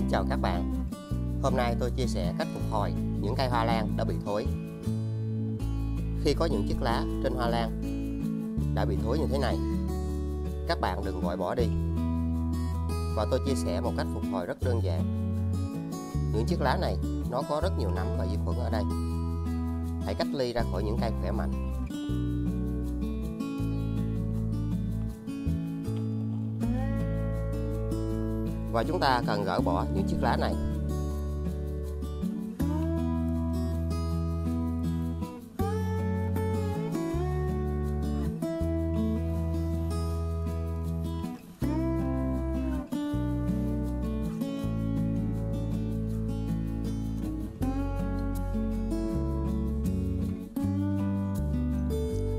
Xin chào các bạn. Hôm nay tôi chia sẻ cách phục hồi những cây hoa lan đã bị thối. Khi có những chiếc lá trên hoa lan đã bị thối như thế này, các bạn đừng vội bỏ đi. Và tôi chia sẻ một cách phục hồi rất đơn giản. Những chiếc lá này nó có rất nhiều nấm và vi khuẩn ở đây. Hãy cách ly ra khỏi những cây khỏe mạnh. Và chúng ta cần gỡ bỏ những chiếc lá này.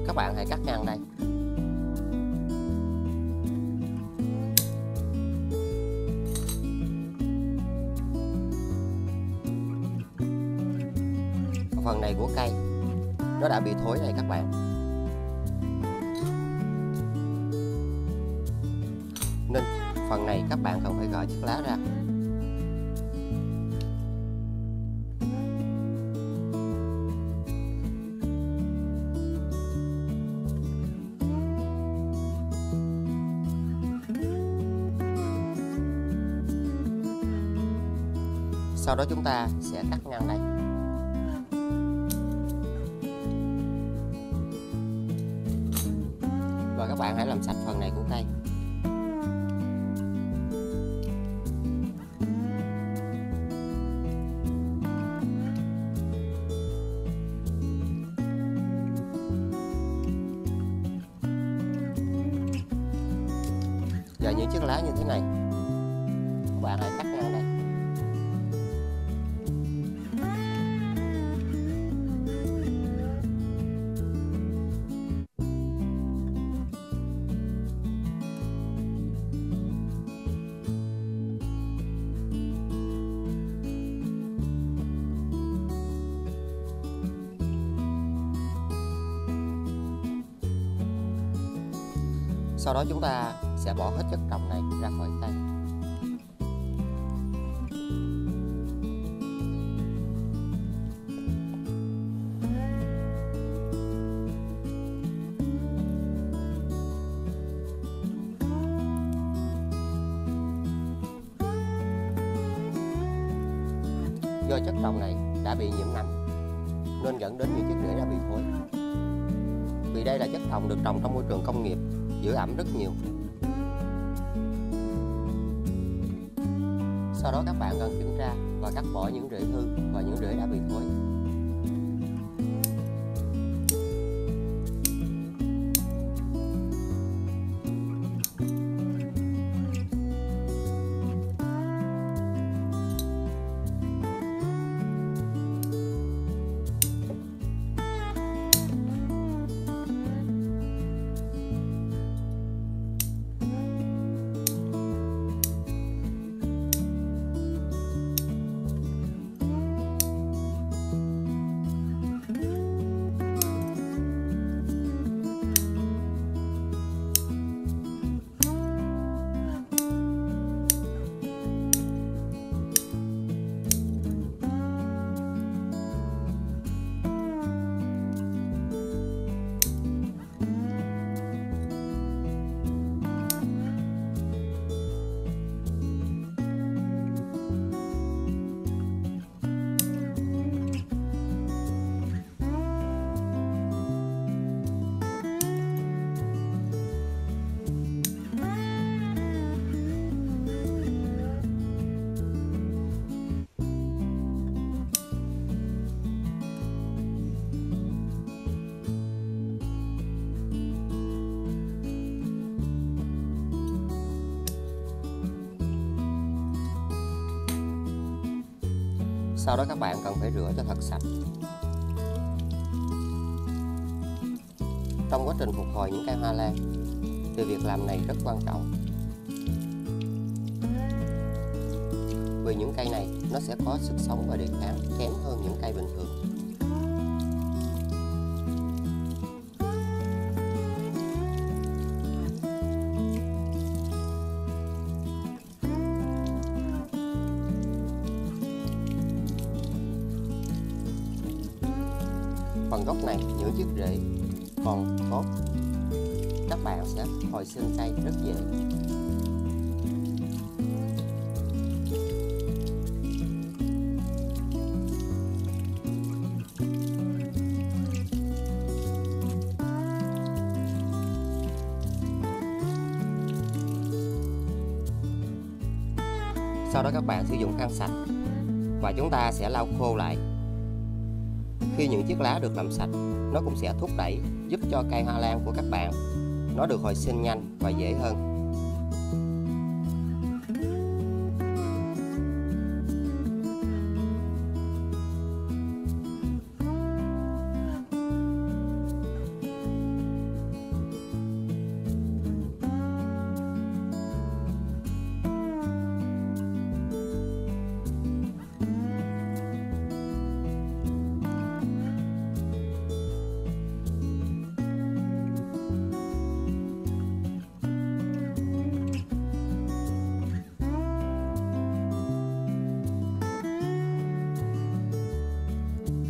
Các bạn hãy cắt ngang đây. Phần này của cây nó đã bị thối này các bạn, nên phần này các bạn cần phải gỡ chiếc lá ra. Sau đó chúng ta sẽ cắt ngang đây. Và các bạn hãy làm sạch phần này của cây. Và những chiếc lá như thế này, các bạn hãy cắt ngang đây. Sau đó chúng ta sẽ bỏ hết chất trồng này ra khỏi cây. Do chất trồng này đã bị nhiễm nấm nên dẫn đến những chiếc rễ đã bị thối. Vì đây là chất trồng được trồng trong môi trường công nghiệp, giữ ẩm rất nhiều. Sau đó các bạn cần kiểm tra và cắt bỏ những rễ hư và những rễ đã bị thối. Sau đó các bạn cần phải rửa cho thật sạch. Trong quá trình phục hồi những cây hoa lan thì việc làm này rất quan trọng. Vì những cây này nó sẽ có sức sống và đề kháng kém hơn những cây bình thường. phần gốc này những chiếc rễ còn tốt, các bạn sẽ hồi sinh cây rất dễ. Sau đó các bạn sử dụng khăn sạch và chúng ta sẽ lau khô lại. Khi những chiếc lá được làm sạch, nó cũng sẽ thúc đẩy giúp cho cây hoa lan của các bạn nó được hồi sinh nhanh và dễ hơn.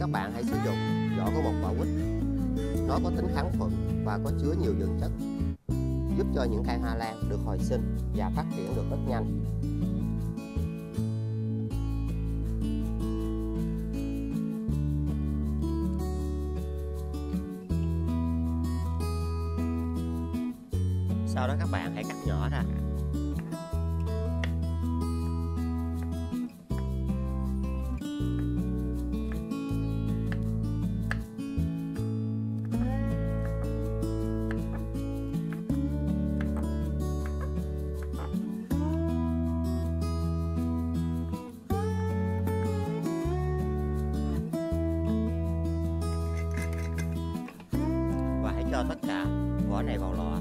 Các bạn hãy sử dụng vỏ của một quả quýt. Nó có tính kháng khuẩn và có chứa nhiều dưỡng chất, giúp cho những cây hoa lan được hồi sinh và phát triển được rất nhanh. Sau đó các bạn hãy cắt nhỏ ra. Cho tất cả vỏ này vào lọ.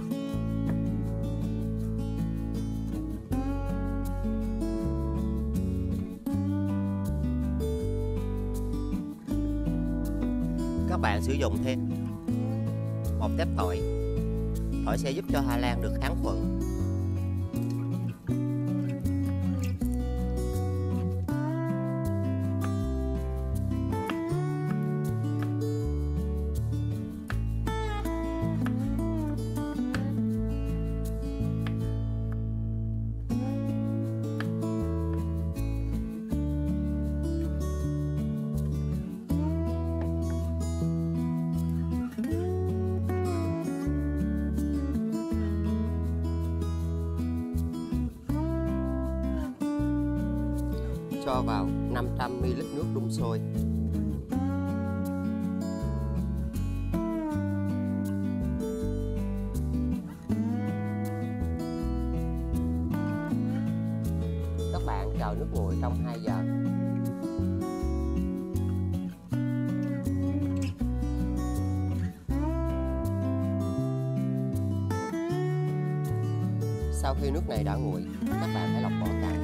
Các bạn sử dụng thêm một tép tỏi. Tỏi sẽ giúp cho hoa lan được kháng khuẩn. Cho vào 500 ml nước đun sôi. Các bạn chờ nước nguội trong 2 giờ. Sau khi nước này đã nguội, các bạn hãy lọc vỏ cạn.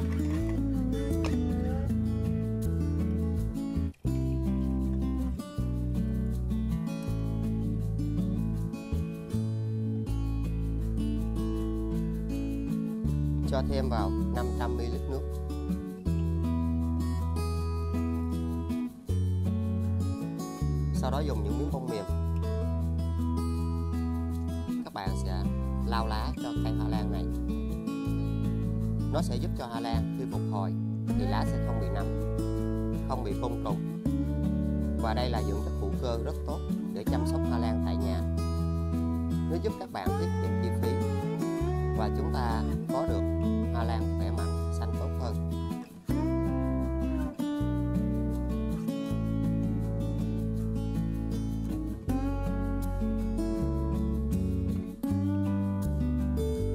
Cho thêm vào 500 ml nước. Sau đó dùng những miếng bông mềm. Các bạn sẽ lau lá cho cây hoa lan này. Nó sẽ giúp cho hoa lan khi phục hồi thì lá sẽ không bị nấm, không bị côn trùng. Và đây là dưỡng chất hữu cơ rất tốt để chăm sóc hoa lan tại nhà. Nó giúp các bạn tiết kiệm chi phí và chúng ta có được hoa lan khỏe mạnh, xanh tốt hơn.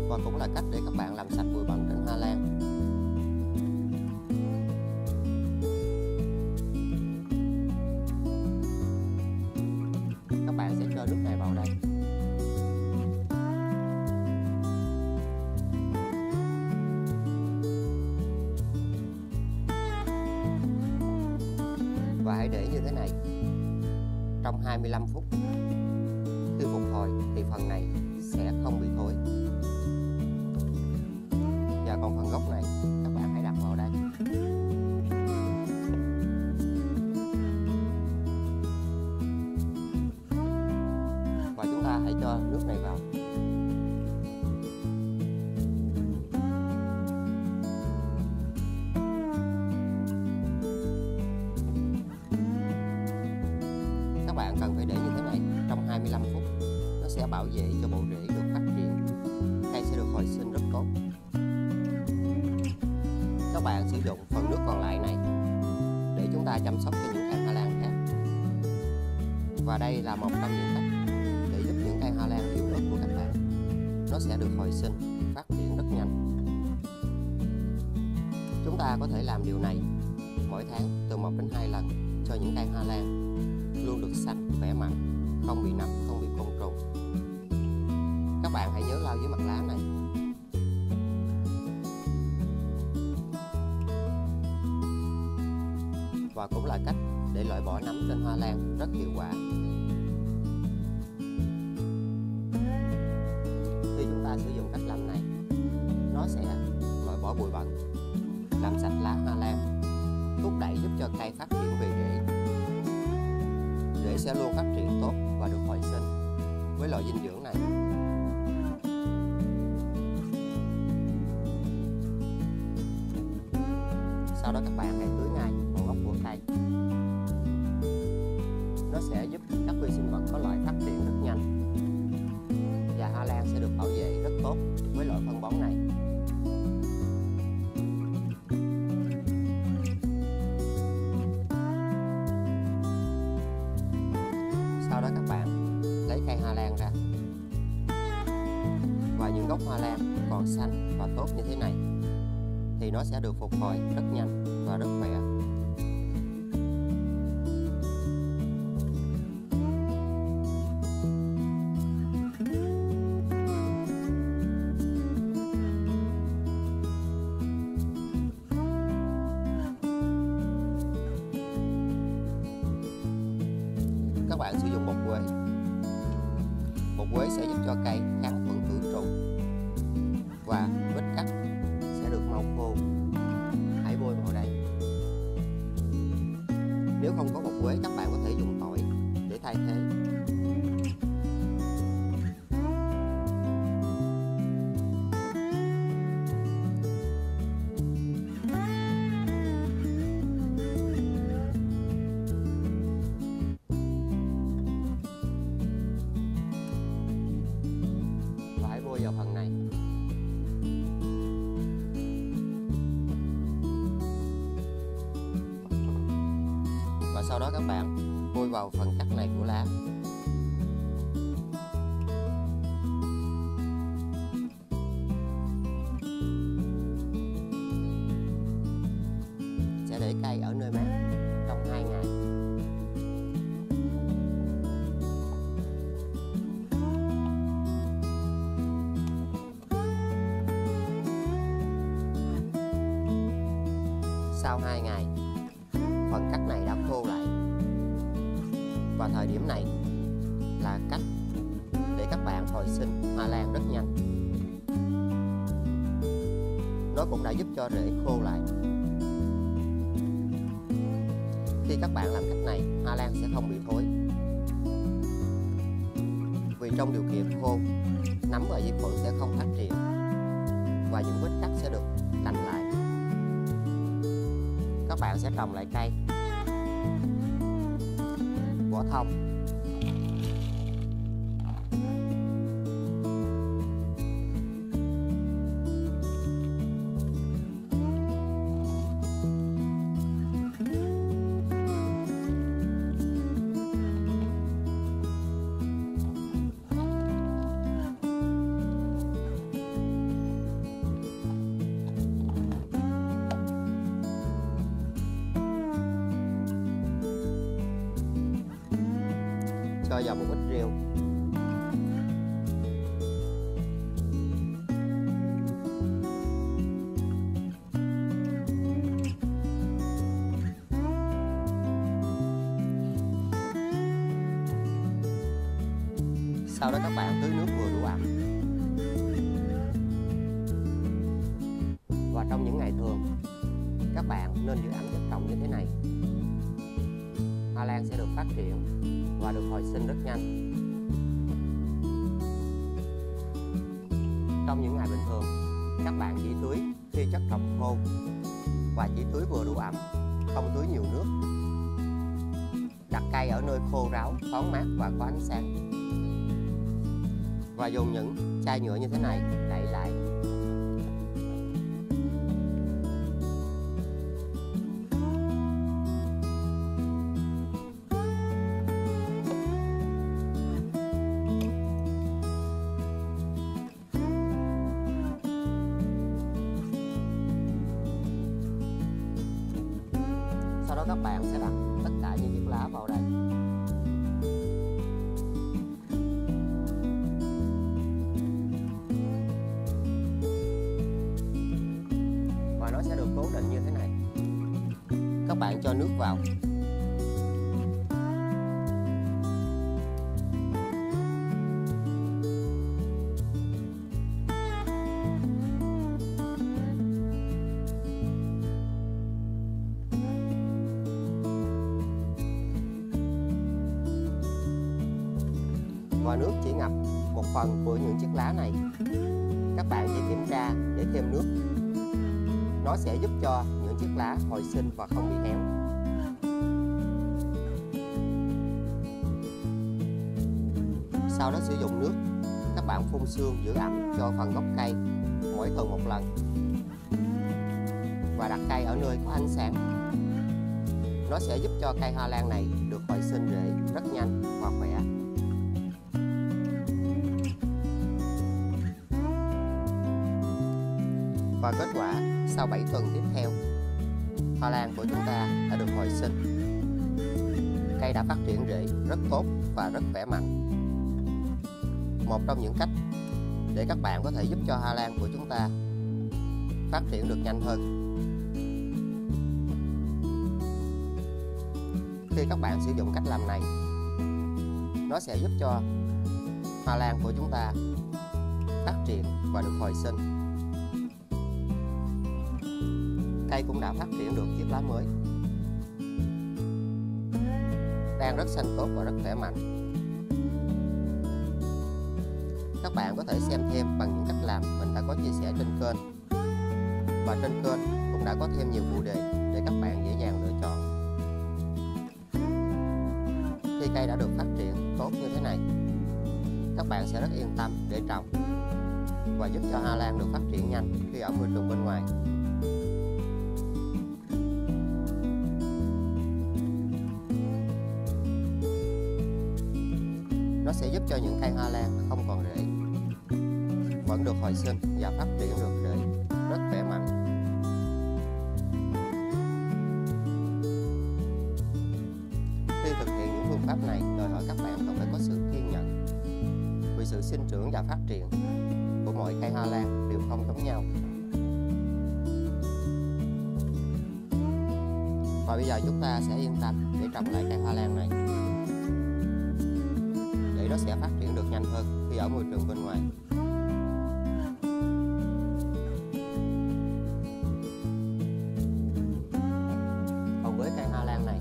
Và cũng là cách để các bạn làm sạch bụi bẩn trên hoa lan. Các bạn sẽ cho nước này vào đây. Và hãy để như thế này trong 25 phút. Khi phục hồi thì phần này sẽ không bị thối. Và còn phần gốc này các bạn hãy đặt vào đây. cho nước này vào. Các bạn cần phải để như thế này trong 25 phút. Nó sẽ bảo vệ cho bộ rễ được phát triển. Cây sẽ được hồi sinh rất tốt. Các bạn sử dụng phần nước còn lại này để chúng ta chăm sóc cho những cây hoa lan khác. Và đây là một trong những cách để giúp những cây hoa lan yếu ớt của các bạn nó sẽ được hồi sinh, phát triển rất nhanh. Chúng ta có thể làm điều này mỗi tháng từ 1 đến 2 lần cho những cây hoa lan luôn được xanh, khỏe mạnh, không bị nấm, không bị côn trùng. Các bạn hãy nhớ lau dưới mặt lá này. Và cũng là cách để loại bỏ nấm trên hoa lan rất hiệu quả. Khi chúng ta sử dụng cách làm này, nó sẽ loại bỏ bụi bẩn, làm sạch lá hoa lan, thúc đẩy giúp cho cây phát triển về rễ. Rễ sẽ luôn phát triển tốt và được hồi sinh với loại dinh dưỡng này. Sau đó các bạn hãy tưới ngay vào gốc của cây. Nó sẽ giúp các vi sinh vật có loại phát triển rất nhanh. Và hoa lan sẽ được bảo vệ rất tốt với loại phân bón này. Sau đó các bạn lấy cây hoa lan ra. Và những gốc hoa lan còn xanh và tốt như thế này thì nó sẽ được phục hồi rất nhanh và rất khỏe. Các bạn sử dụng bột quế. Bột quế sẽ giúp cho cây kháng khuẩn khử trùng và vết cắt sẽ được mau khô. Hãy bôi vào đây. Nếu không có bột quế, các bạn có thể dùng tỏi để thay thế. Và hãy bôi vào phần này. Và sau đó các bạn bôi vào phần cắt này của lá. Sẽ để cây ở nơi mát trong 2 ngày. Sau 2 ngày, phần cắt này đã khô lại. Và thời điểm này là cách để các bạn hồi sinh hoa lan rất nhanh. Nó cũng đã giúp cho rễ khô lại. Khi các bạn làm cách này, hoa lan sẽ không bị thối. Vì trong điều kiện khô, nấm và vi khuẩn sẽ không phát triển và những vết cắt sẽ được lành lại. Các bạn sẽ trồng lại cây vỏ thông. Cho vào một ít rêu. Sau đó các bạn tưới nước vừa đủ ẩm. Và trong những ngày thường, các bạn nên giữ ẩm vật trồng như thế này. Hoa lan sẽ được phát triển và được hồi sinh rất nhanh. Trong những ngày bình thường, các bạn chỉ tưới khi chất trồng khô và chỉ tưới vừa đủ ẩm, không tưới nhiều nước. Đặt cây ở nơi khô ráo, thoáng mát và có ánh sáng. Và dùng những chai nhựa như thế này đậy lại. Sau đó các bạn sẽ đặt tất cả những chiếc lá vào đây. Và nó sẽ được cố định như thế này. Các bạn cho nước vào. Và nước chỉ ngập một phần của những chiếc lá này. Các bạn chỉ kiểm tra để thêm nước. Nó sẽ giúp cho những chiếc lá hồi sinh và không bị héo. Sau đó sử dụng nước, các bạn phun sương giữ ẩm cho phần gốc cây mỗi tuần một lần. Và đặt cây ở nơi có ánh sáng. Nó sẽ giúp cho cây hoa lan này được hồi sinh rễ rất nhanh và khỏe. Và kết quả sau 7 tuần tiếp theo, hoa lan của chúng ta đã được hồi sinh. Cây đã phát triển rễ rất tốt và rất khỏe mạnh. Một trong những cách để các bạn có thể giúp cho hoa lan của chúng ta phát triển được nhanh hơn. Khi các bạn sử dụng cách làm này, nó sẽ giúp cho hoa lan của chúng ta phát triển và được hồi sinh. Cây cũng đã phát triển được chiếc lá mới, đang rất xanh tốt và rất khỏe mạnh. Các bạn có thể xem thêm bằng những cách làm mình đã có chia sẻ trên kênh. Và trên kênh cũng đã có thêm nhiều phụ đề để các bạn dễ dàng lựa chọn. Khi cây đã được phát triển tốt như thế này, các bạn sẽ rất yên tâm để trồng và giúp cho hoa lan được phát triển nhanh khi ở môi trường bên ngoài. Nó sẽ giúp cho những cây hoa lan không còn rễ vẫn được hồi sinh và phát triển được rễ rất khỏe mạnh. Khi thực hiện những phương pháp này đòi hỏi các bạn cần phải có sự kiên nhẫn, vì sự sinh trưởng và phát triển của mọi cây hoa lan đều không giống nhau. Và bây giờ chúng ta sẽ yên tâm để trồng lại cây hoa lan này, để nó sẽ phát triển được nhanh hơn khi ở môi trường bên ngoài. Còn với cây hoa lan này,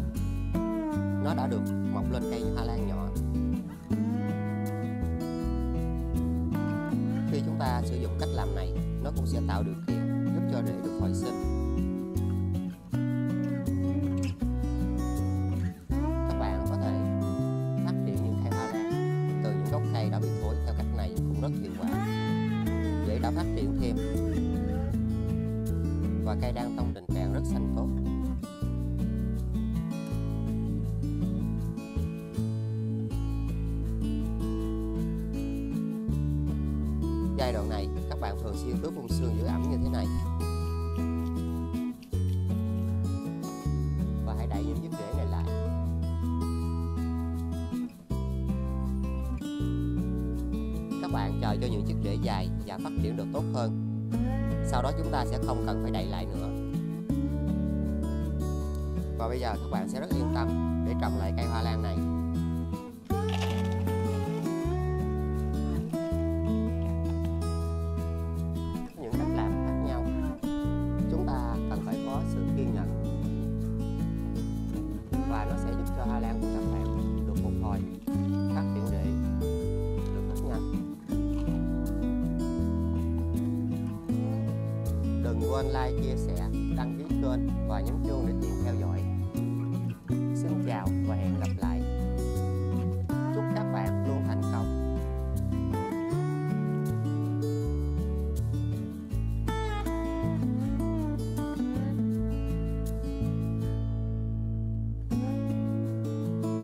nó đã được mọc lên cây hoa lan nhỏ. Khi chúng ta sử dụng cách làm này, nó cũng sẽ tạo điều kiện giúp cho rễ được hồi sinh. Các bạn có thể phát triển những cây hoa lan từ những gốc cây đã bị thối theo cách này cũng rất hiệu quả. Rễ đã phát triển thêm và cây đang trong tình trạng rất xanh tốt. Giai đoạn này các bạn thường xuyên tưới phun sương giữ ẩm như thế này. Và hãy đậy những chiếc rễ này lại. Các bạn chờ cho những chiếc rễ dài và phát triển được tốt hơn. Sau đó chúng ta sẽ không cần phải đậy lại nữa. Và bây giờ các bạn sẽ rất yên tâm để trồng lại cây hoa lan này. Những cách làm khác nhau, chúng ta cần phải có sự kiên nhẫn, và nó sẽ giúp cho hoa lan của các bạn được phục hồi, phát triển rễ được rất nhanh. quên like, chia sẻ, đăng ký kênh và nhấn chuông để tiện theo dõi